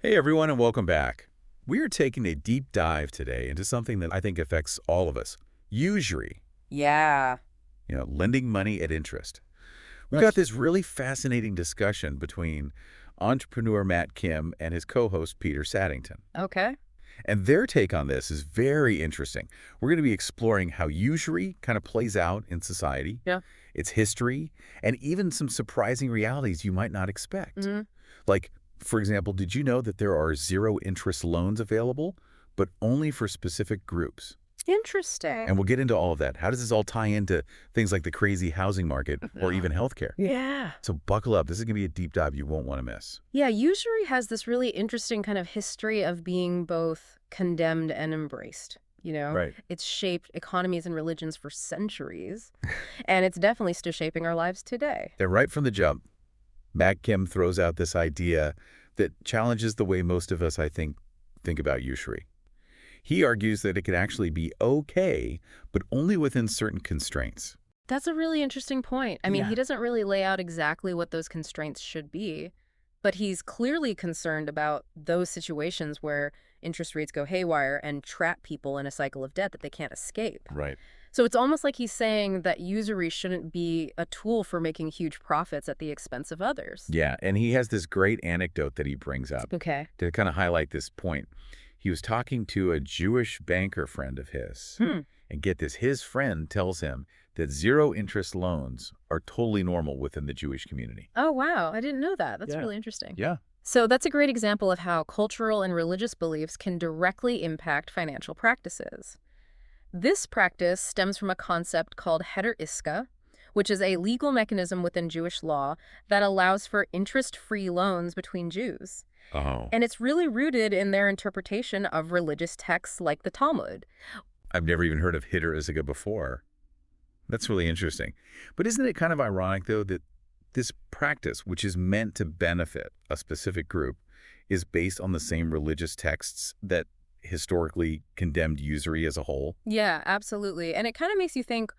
Hey everyone, and welcome back. We are taking a deep dive today into something that I think affects all of us. Usury, Yeah. lending money at interest. We've got Right. this really fascinating discussion between entrepreneur Matt Kim and his co-host Peter Saddington. Okay. And their take on this is very interesting. We're going to be exploring how usury kind of plays out in society, Yeah. its history, and even some surprising realities you might not expect. hmm Like, for example, did you know that there are zero-interest loans available, but only for specific groups? And Interesting. we'll get into all of that. How does this all tie into things like the crazy housing market or even healthcare? Yeah. So buckle up. This is going to be a deep dive you won't want to miss. Yeah, usury has this really interesting kind of history of being both condemned and embraced. Right. It's shaped economies and religions for centuries, and it's definitely still shaping our lives today. And right from the jump, Matt Kim throws out this idea that challenges the way most of us, I think about usury. He argues that it could actually be okay, but only within certain constraints. That's a really interesting point. I mean, Yeah. he doesn't really lay out exactly what those constraints should be, but he's clearly concerned about those situations where interest rates go haywire and trap people in a cycle of debt that they can't escape. Right. So it's almost like he's saying that usury shouldn't be a tool for making huge profits at the expense of others. Yeah, and he has this great anecdote that he brings up Okay. to kind of highlight this point. He was talking to a Jewish banker friend of his. Hmm. And get this, his friend tells him that zero-interest loans are totally normal within the Jewish community. Oh, wow. I didn't know that. That's Yeah. really interesting. Yeah. So that's a great example of how cultural and religious beliefs can directly impact financial practices. This practice stems from a concept called heter iska, which is a legal mechanism within Jewish law that allows for interest-free loans between Jews. Oh. And it's really rooted in their interpretation of religious texts like the Talmud. I've never even heard of heter iska before. That's really interesting. But isn't it kind of ironic, though, that this practice, which is meant to benefit a specific group, is based on the same religious texts that historically condemned usury as a whole? Yeah, absolutely. And it kind of makes you think,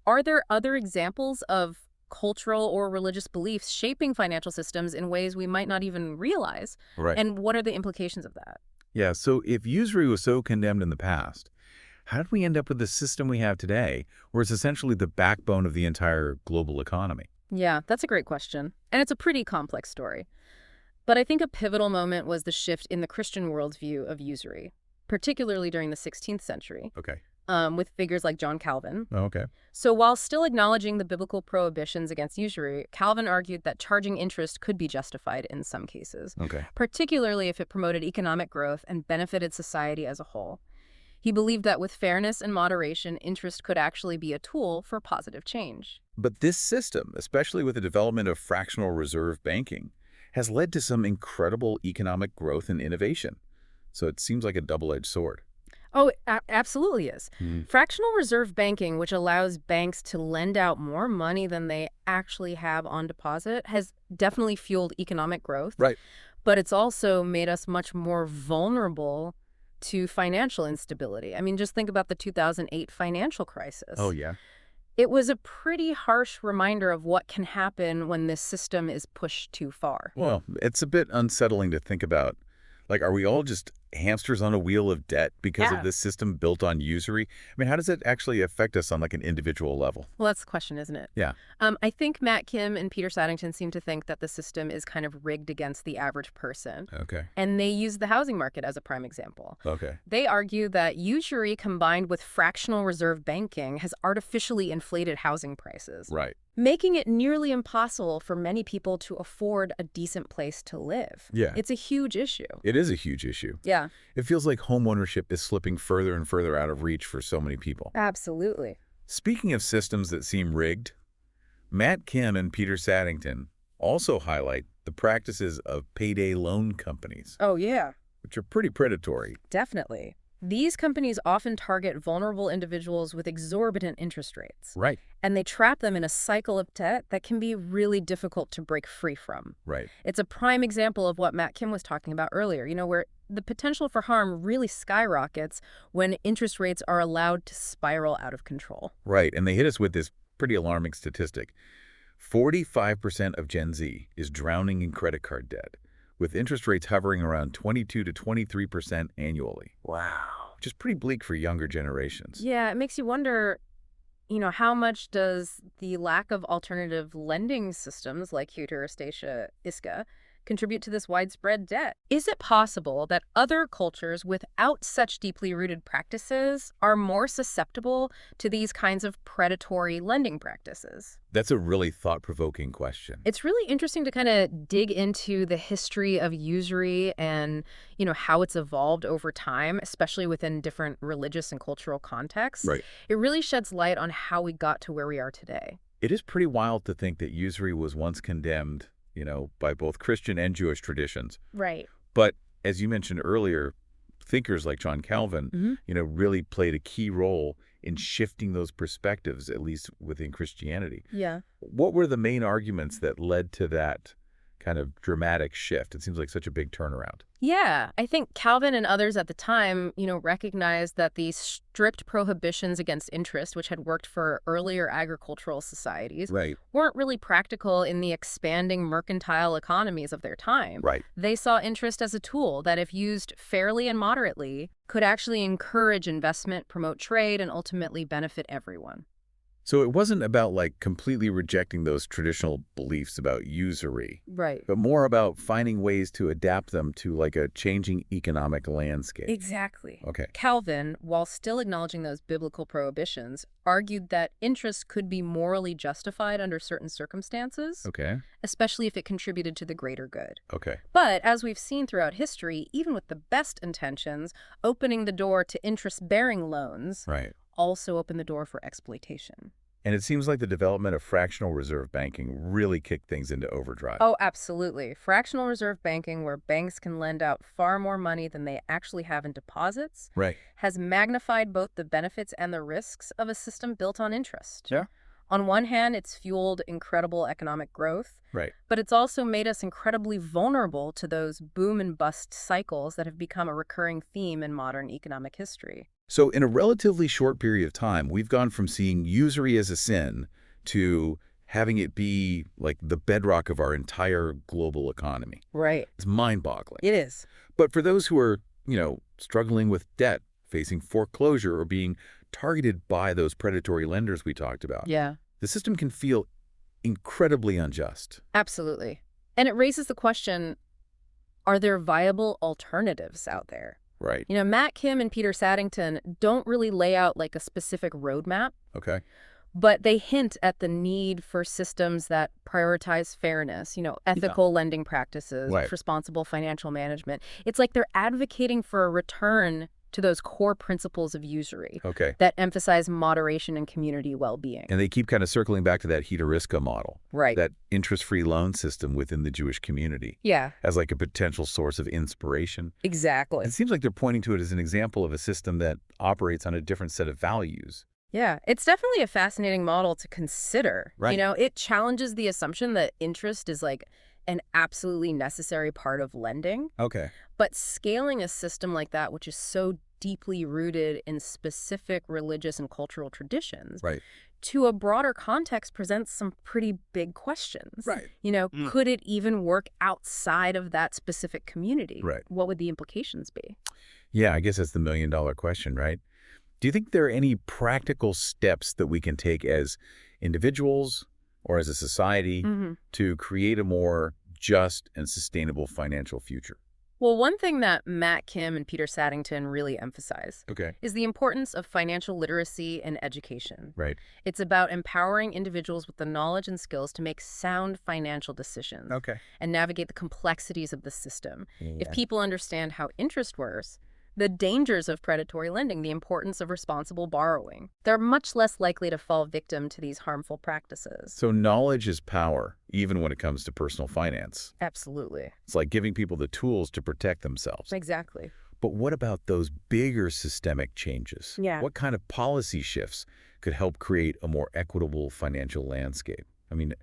are there other examples of cultural or religious beliefs shaping financial systems in ways we might not even realize? Right. And what are the implications of that? Yeah, so if usury was so condemned in the past, how did we end up with the system we have today, where it's essentially the backbone of the entire global economy? Yeah, that's a great question. And it's a pretty complex story. But I think a pivotal moment was the shift in the Christian worldview of usury, particularly during the 16th century, Okay. with figures like John Calvin. Oh, okay. So while still acknowledging the biblical prohibitions against usury, Calvin argued that charging interest could be justified in some cases, Okay. particularly if it promoted economic growth and benefited society as a whole. He believed that with fairness and moderation, interest could actually be a tool for positive change. But this system, especially with the development of fractional reserve banking, has led to some incredible economic growth and innovation. So it seems like a double-edged sword. Oh, it absolutely is. Hmm. Fractional reserve banking, which allows banks to lend out more money than they actually have on deposit, has definitely fueled economic growth. Right. But it's also made us much more vulnerable to financial instability. I mean, just think about the 2008 financial crisis. Oh, yeah. It was a pretty harsh reminder of what can happen when this system is pushed too far. Well, it's a bit unsettling to think about. Like, are we all just hamsters on a wheel of debt because Yeah. of this system built on usury? I mean, how does it actually affect us on like an individual level? Well, that's the question, isn't it? Yeah. I think Matt Kim and Peter Saddington seem to think that the system is kind of rigged against the average person. Okay. And they use the housing market as a prime example. Okay. They argue that usury combined with fractional reserve banking has artificially inflated housing prices, Right. making it nearly impossible for many people to afford a decent place to live. Yeah. It's a huge issue. It is a huge issue. Yeah, It feels like homeownership is slipping further and further out of reach for so many people. absolutely. Speaking of systems that seem rigged, Matt Kim and Peter Saddington also highlight the practices of payday loan companies, Oh, yeah, which are pretty predatory. definitely. These companies often target vulnerable individuals with exorbitant interest rates, Right. and they trap them in a cycle of debt that can be really difficult to break free from. Right. It's a prime example of what Matt Kim was talking about earlier, where the potential for harm really skyrockets when interest rates are allowed to spiral out of control. Right. And they hit us with this pretty alarming statistic. 45% of Gen Z is drowning in credit card debt, with interest rates hovering around 22 to 23% annually. Wow. Which is pretty bleak for younger generations. Yeah, it makes you wonder, how much does the lack of alternative lending systems like heter, iska contribute to this widespread debt? Is it possible that other cultures without such deeply rooted practices are more susceptible to these kinds of predatory lending practices? That's a really thought-provoking question. It's really interesting to kind of dig into the history of usury and, how it's evolved over time, especially within different religious and cultural contexts. Right. It really sheds light on how we got to where we are today. It is pretty wild to think that usury was once condemned, by both Christian and Jewish traditions. Right. But as you mentioned earlier, thinkers like John Calvin, really played a key role in shifting those perspectives, at least within Christianity. Yeah. What were the main arguments that led to that kind of dramatic shift? It seems like such a big turnaround. Yeah, I think Calvin and others at the time, recognized that these strict prohibitions against interest, which had worked for earlier agricultural societies, Right. weren't really practical in the expanding mercantile economies of their time. Right. They saw interest as a tool that, if used fairly and moderately, could actually encourage investment, promote trade, and ultimately benefit everyone. So it wasn't about completely rejecting those traditional beliefs about usury, Right. but more about finding ways to adapt them to a changing economic landscape. Exactly. Okay. Calvin, while still acknowledging those biblical prohibitions, argued that interest could be morally justified under certain circumstances, Okay. especially if it contributed to the greater good. Okay. But as we've seen throughout history, even with the best intentions, opening the door to interest-bearing loans Right. also opened the door for exploitation. And it seems like the development of fractional reserve banking really kicked things into overdrive. Oh, absolutely. Fractional reserve banking, where banks can lend out far more money than they actually have in deposits, Right. has magnified both the benefits and the risks of a system built on interest. Yeah. On one hand, it's fueled incredible economic growth, Right. but it's also made us incredibly vulnerable to those boom and bust cycles that have become a recurring theme in modern economic history. So in a relatively short period of time, we've gone from seeing usury as a sin to having it be the bedrock of our entire global economy. Right. It's mind-boggling. It is. But for those who are, struggling with debt, facing foreclosure, or being targeted by those predatory lenders we talked about, Yeah. the system can feel incredibly unjust. Absolutely. And it raises the question, are there viable alternatives out there? Right. Matt Kim and Peter Saddington don't really lay out a specific roadmap, Okay. but they hint at the need for systems that prioritize fairness, ethical lending practices, Right. responsible financial management. It's like they're advocating for a return to those core principles of usury Okay. that emphasize moderation and community well-being. And they keep kind of circling back to that heter model. Right. That interest-free loan system within the Jewish community Yeah, as a potential source of inspiration. exactly. It seems like they're pointing to it as an example of a system that operates on a different set of values. Yeah, it's definitely a fascinating model to consider. Right. It challenges the assumption that interest is an absolutely necessary part of lending. Okay. But scaling a system like that, which is so deeply rooted in specific religious and cultural traditions, Right. to a broader context presents some pretty big questions. Right. Could it even work outside of that specific community? Right. What would the implications be? Yeah, I guess that's the million-dollar question, right? Do you think there are any practical steps that we can take as individuals or as a society to create a more just and sustainable financial future? Well, one thing that Matt Kim and Peter Saddington really emphasize Okay. is the importance of financial literacy and education. Right. It's about empowering individuals with the knowledge and skills to make sound financial decisions Okay. and navigate the complexities of the system. Yeah. If people understand how interest works, the dangers of predatory lending, the importance of responsible borrowing, they're much less likely to fall victim to these harmful practices. So knowledge is power, even when it comes to personal finance. Absolutely. It's like giving people the tools to protect themselves. Exactly. But what about those bigger systemic changes? Yeah. What kind of policy shifts could help create a more equitable financial landscape? I mean,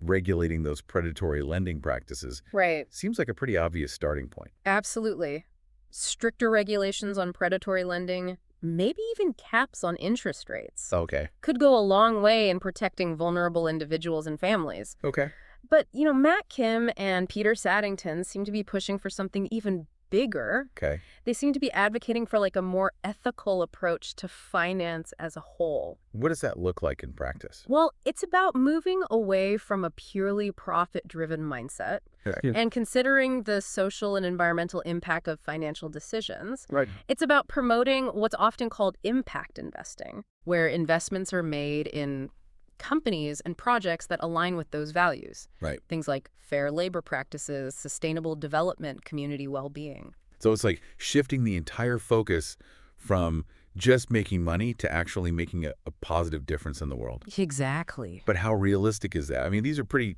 regulating those predatory lending practices Right. seems like a pretty obvious starting point. Absolutely. Stricter regulations on predatory lending, maybe even caps on interest rates, Okay. could go a long way in protecting vulnerable individuals and families. Okay. But, Matt Kim and Peter Saddington seem to be pushing for something even bigger. Okay. They seem to be advocating for like a more ethical approach to finance as a whole. What does that look like in practice? Well, it's about moving away from a purely profit-driven mindset Okay. and considering the social and environmental impact of financial decisions. Right. It's about promoting what's often called impact investing, where investments are made in companies and projects that align with those values. Right. Things like fair labor practices, sustainable development, community well-being. So it's like shifting the entire focus from just making money to actually making a positive difference in the world. Exactly. But how realistic is that? I mean, these are pretty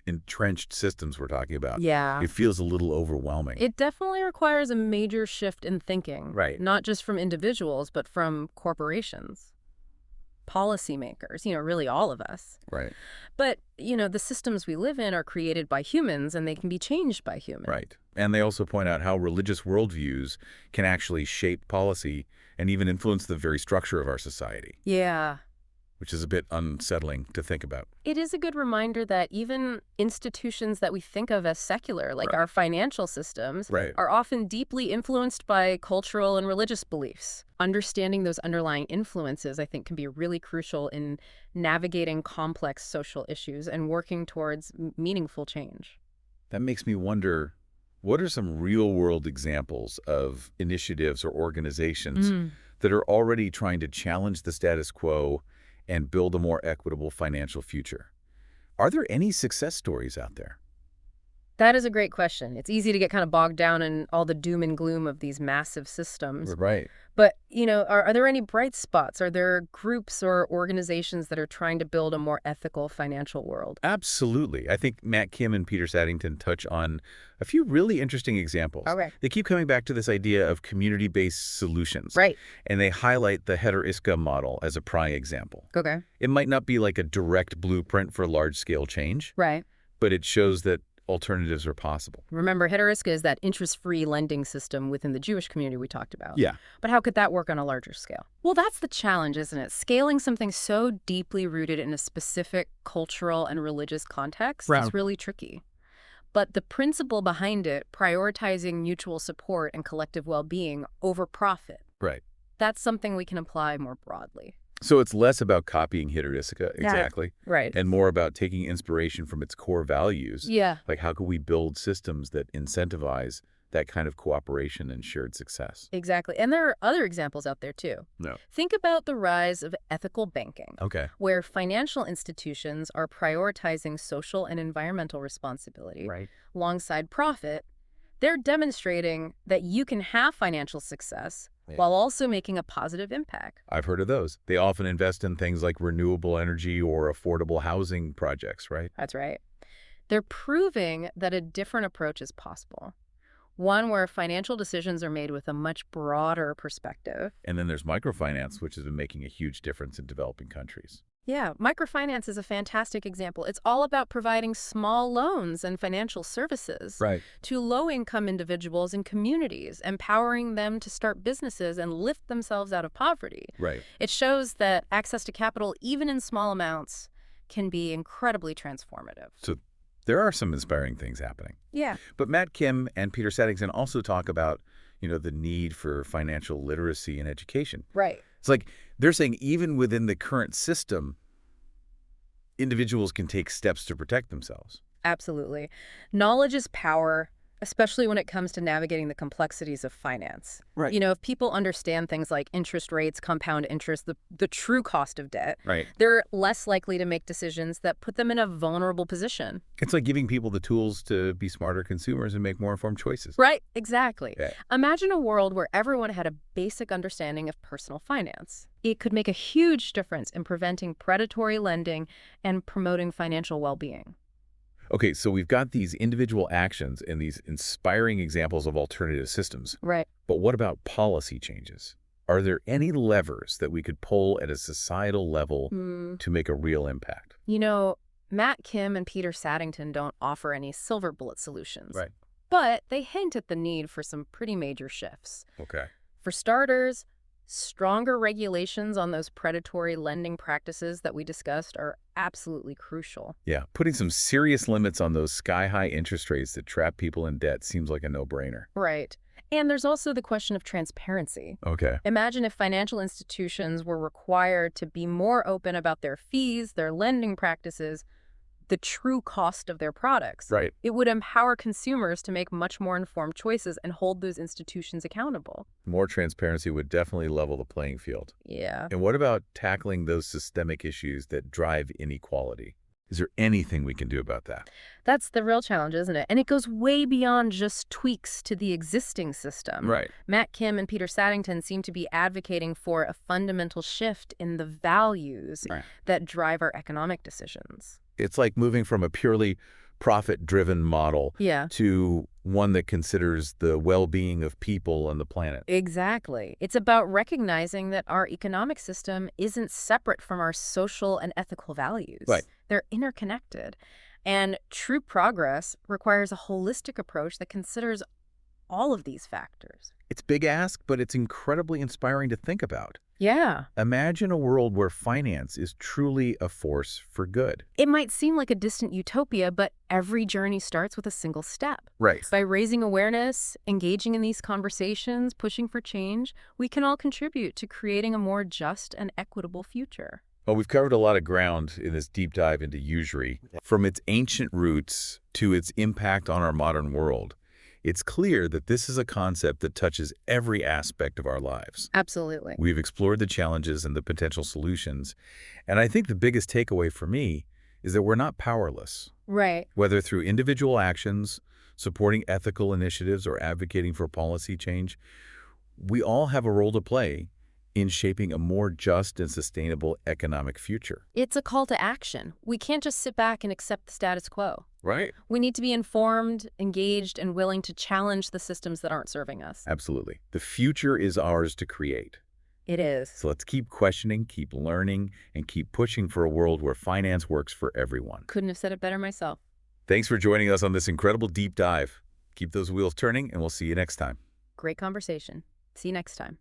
entrenched systems we're talking about. Yeah. It feels a little overwhelming. It definitely requires a major shift in thinking. Right. Not just from individuals, but from corporations, policymakers, really all of us. Right. But, the systems we live in are created by humans and they can be changed by humans. Right. And they also point out how religious worldviews can actually shape policy and even influence the very structure of our society. Yeah. Which is a bit unsettling to think about. It is a good reminder that even institutions that we think of as secular, like our financial systems, are often deeply influenced by cultural and religious beliefs. Understanding those underlying influences, I think, can be really crucial in navigating complex social issues and working towards meaningful change. That makes me wonder, what are some real-world examples of initiatives or organizations that are already trying to challenge the status quo and build a more equitable financial future? Are there any success stories out there? That is a great question. It's easy to get kind of bogged down in all the doom and gloom of these massive systems. Right. But, are there any bright spots? Are there groups or organizations that are trying to build a more ethical financial world? Absolutely. I think Matt Kim and Peter Saddington touch on a few really interesting examples. Okay. They keep coming back to this idea of community-based solutions. Right. And they highlight the heter iska model as a prime example. Okay. It might not be like a direct blueprint for large-scale change. Right. But it shows that alternatives are possible. Remember, heter iska is that interest-free lending system within the Jewish community we talked about. Yeah. But how could that work on a larger scale? Well, that's the challenge, isn't it? Scaling something so deeply rooted in a specific cultural and religious context is really tricky. But the principle behind it, prioritizing mutual support and collective well-being over profit, Right. that's something we can apply more broadly. So it's less about copying heter iska, exactly, Right. and more about taking inspiration from its core values. Yeah. Like, how can we build systems that incentivize that kind of cooperation and shared success? Exactly. And there are other examples out there, too. No. Think about the rise of ethical banking, Okay. where financial institutions are prioritizing social and environmental responsibility alongside profit. They're demonstrating that you can have financial success while also making a positive impact. I've heard of those. They often invest in things like renewable energy or affordable housing projects, right? That's right. They're proving that a different approach is possible. One where financial decisions are made with a much broader perspective. And then there's microfinance, which has been making a huge difference in developing countries. Yeah, microfinance is a fantastic example. It's all about providing small loans and financial services to low-income individuals and communities, empowering them to start businesses and lift themselves out of poverty. Right. It shows that access to capital, even in small amounts, can be incredibly transformative. So there are some inspiring things happening. Yeah. But Matt Kim and Peter Saddington also talk about, the need for financial literacy and education. Right. It's like they're saying even within the current system, individuals can take steps to protect themselves. Absolutely. Knowledge is power, especially when it comes to navigating the complexities of finance. Right. If people understand things like interest rates, compound interest, the true cost of debt, Right. they're less likely to make decisions that put them in a vulnerable position. It's like giving people the tools to be smarter consumers and make more informed choices. Right, exactly. Yeah. Imagine a world where everyone had a basic understanding of personal finance. It could make a huge difference in preventing predatory lending and promoting financial well-being. Okay, so we've got these individual actions and these inspiring examples of alternative systems. Right. But what about policy changes? Are there any levers that we could pull at a societal level to make a real impact? Matt Kim and Peter Saddington don't offer any silver bullet solutions. Right. But they hint at the need for some pretty major shifts. Okay. For starters, Stronger regulations on those predatory lending practices that we discussed are absolutely crucial. Yeah, putting some serious limits on those sky-high interest rates that trap people in debt seems like a no-brainer. Right. And there's also the question of transparency. Okay. Imagine if financial institutions were required to be more open about their fees, their lending practices, the true cost of their products. Right. It would empower consumers to make much more informed choices and hold those institutions accountable. More transparency would definitely level the playing field. Yeah. And what about tackling those systemic issues that drive inequality? Is there anything we can do about that? That's the real challenge, isn't it? And it goes way beyond just tweaks to the existing system. Right. Matt Kim and Peter Saddington seem to be advocating for a fundamental shift in the values that drive our economic decisions. It's like moving from a purely profit-driven model Yeah. to one that considers the well-being of people and the planet. Exactly. It's about recognizing that our economic system isn't separate from our social and ethical values. Right. They're interconnected. And true progress requires a holistic approach that considers all of these factors. It's a big ask, but it's incredibly inspiring to think about. Yeah. Imagine a world where finance is truly a force for good. It might seem like a distant utopia, but every journey starts with a single step. Right. By raising awareness, engaging in these conversations, pushing for change, we can all contribute to creating a more just and equitable future. Well, we've covered a lot of ground in this deep dive into usury, from its ancient roots to its impact on our modern world. It's clear that this is a concept that touches every aspect of our lives. Absolutely. We've explored the challenges and the potential solutions, and I think the biggest takeaway for me is that we're not powerless. Right. Whether through individual actions, supporting ethical initiatives, or advocating for policy change, we all have a role to play in shaping a more just and sustainable economic future. It's a call to action. We can't just sit back and accept the status quo. Right. We need to be informed, engaged, and willing to challenge the systems that aren't serving us. Absolutely. The future is ours to create. It is. So let's keep questioning, keep learning, and keep pushing for a world where finance works for everyone. Couldn't have said it better myself. Thanks for joining us on this incredible deep dive. Keep those wheels turning, and we'll see you next time. Great conversation. See you next time.